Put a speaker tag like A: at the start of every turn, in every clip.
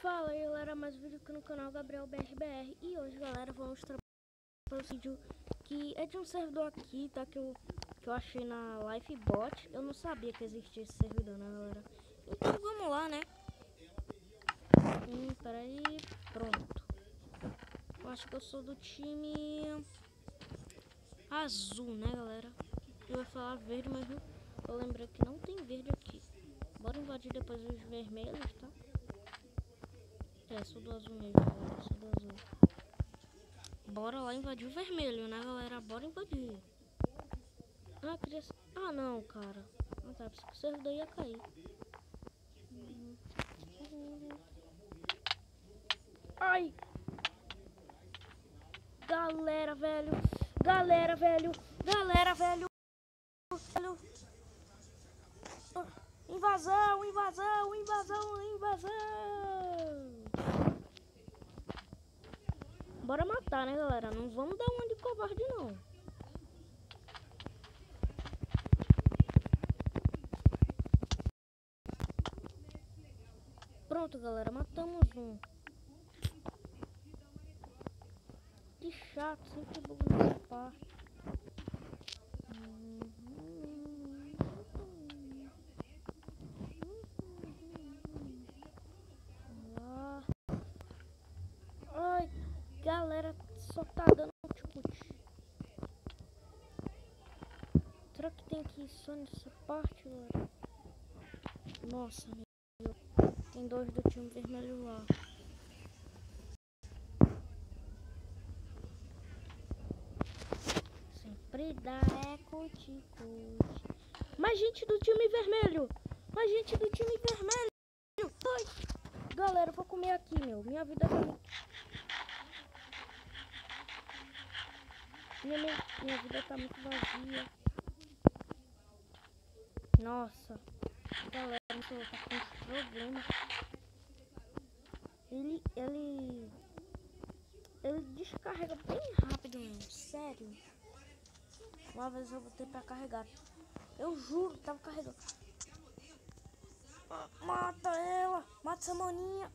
A: Fala aí galera, mais um vídeo aqui no canal Gabriel BRBR. E hoje galera, vou mostrar para o vídeo que é de um servidor aqui, tá? Que eu achei na Lifebot. Eu não sabia que existia esse servidor, né galera? Então vamos lá, né? Peraí, pronto. Eu acho que eu sou do time azul, né galera? Eu ia falar verde, mas eu lembrei que não tem verde aqui. Bora invadir depois os vermelhos, tá? Sou do azul mesmo, galera. Sou do azul. Bora lá invadir o vermelho, né, galera? Bora invadir. Ah, queria... Ah, não, cara. Não tá, porque o servidor ia cair. Ai! Galera, velho. Galera, velho. Galera, velho. Invasão, invasão, invasão, invasão. Bora matar, né, galera? Não vamos dar uma de covarde, não. Pronto, galera. Matamos um. Que chato. Sempre bugo nessa parte. Ai, galera. Só tá dando cut. Será que tem que ir só nessa parte, galera? Nossa, meu. Tem dois do time vermelho lá. Sempre dá cut. Mais gente do time vermelho. Mais gente do time vermelho. Ai. Galera, eu vou comer aqui, meu. Minha vida tá... Minha vida tá muito vazia. Nossa. Galera, meu celular tá com uns problemas. Ele descarrega bem rápido, meu. Sério. Uma vez eu botei pra carregar. Eu juro, tava carregando. Mata ela. Mata essa maninha.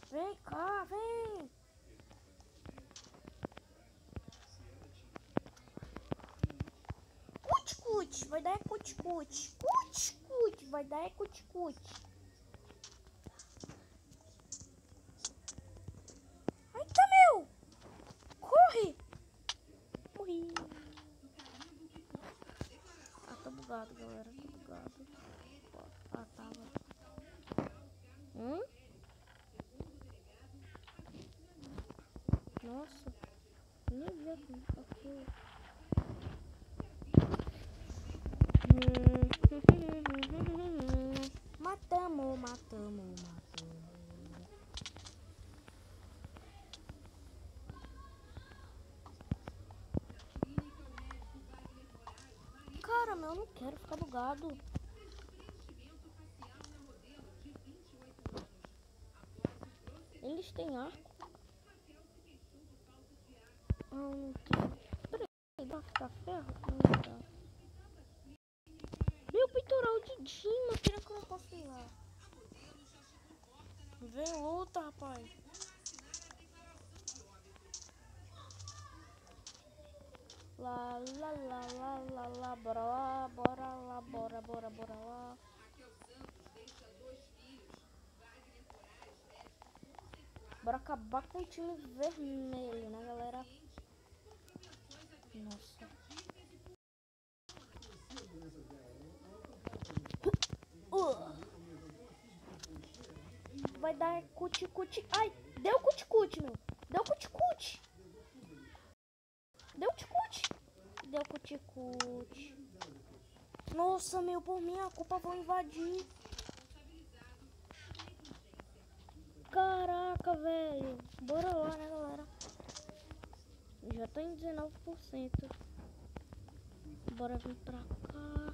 A: Vem cá, vem. Cut, vai dar cut. Cut, vai dar cut. Ai, tá, meu. Corre. Morri. Ah, tô bugado, galera. Tô bugado. Ah, tava. Nossa. Nem vi aqui. Matamos. Cara, meu, eu não quero ficar bugado. Eles têm arco? Não tem. Peraí, dá pra ficar ferro? Não dá. Meu peitoral de Dima, queria que eu não posso ir lá. Vem luta, rapaz. Lá, bora lá, bora lá. Bora acabar com o time vermelho, né, galera? Nossa. Vai dar cut. Ai, deu cut, meu. Deu cut. Deu cut. Nossa, meu, por minha culpa vão invadir. Caraca, velho. Bora lá, né, galera? Já tô em 19%. Bora vir pra cá.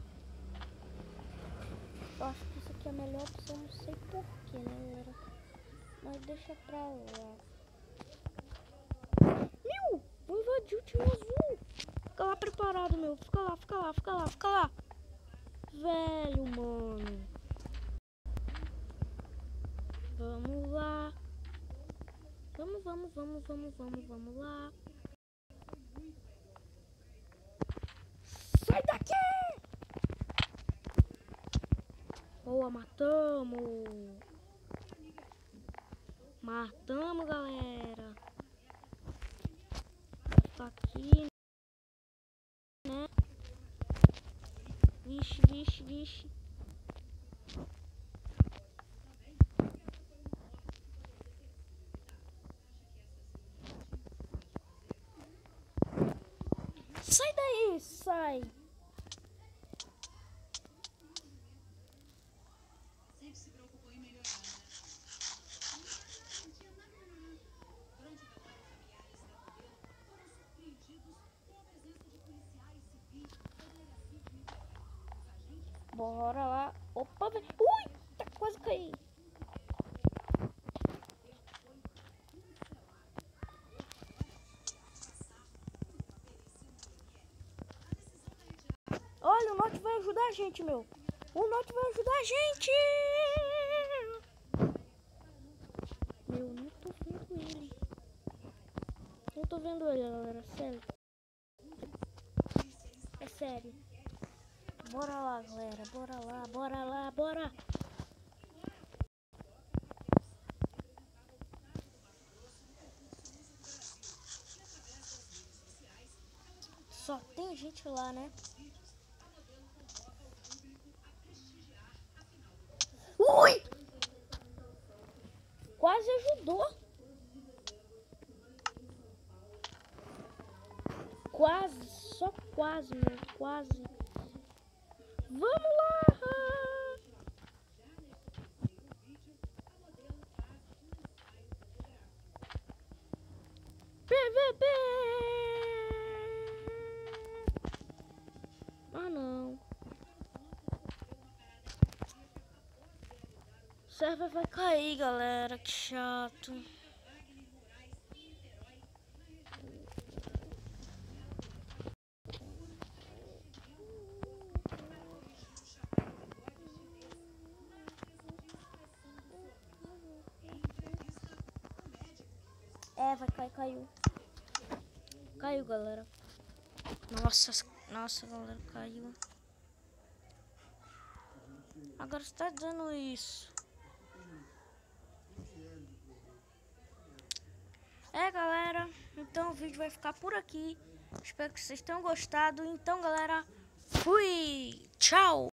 A: Eu acho que isso aqui é a melhor opção, não sei porquê, né, galera? Mas deixa pra lá. Meu, vou invadir o time azul. Fica lá preparado, meu. Fica lá. Velho, mano. Vamos lá. Vamos lá. Sai daqui! Boa, matamos. Matamos, galera. Tá aqui, né? Vixe. Sai daí, sai. Bora lá. Opa, velho. Ui, tá quase caí. Olha, o Norte vai ajudar a gente, meu. O Norte vai ajudar a gente. Meu, não tô vendo ele. Não tô vendo ele, galera. Sério. É sério. Bora lá, galera. Bora. Só tem gente lá, né? Ui! Quase ajudou. Quase, só quase, meu. Quase. Vamos lá! PVP! Ah, não. O server vai cair, galera. Que chato. É, vai cair, caiu. Caiu, galera. Nossa, galera, caiu. Agora você tá dizendo isso. É, galera, então o vídeo vai ficar por aqui. Espero que vocês tenham gostado. Então, galera, fui! Tchau!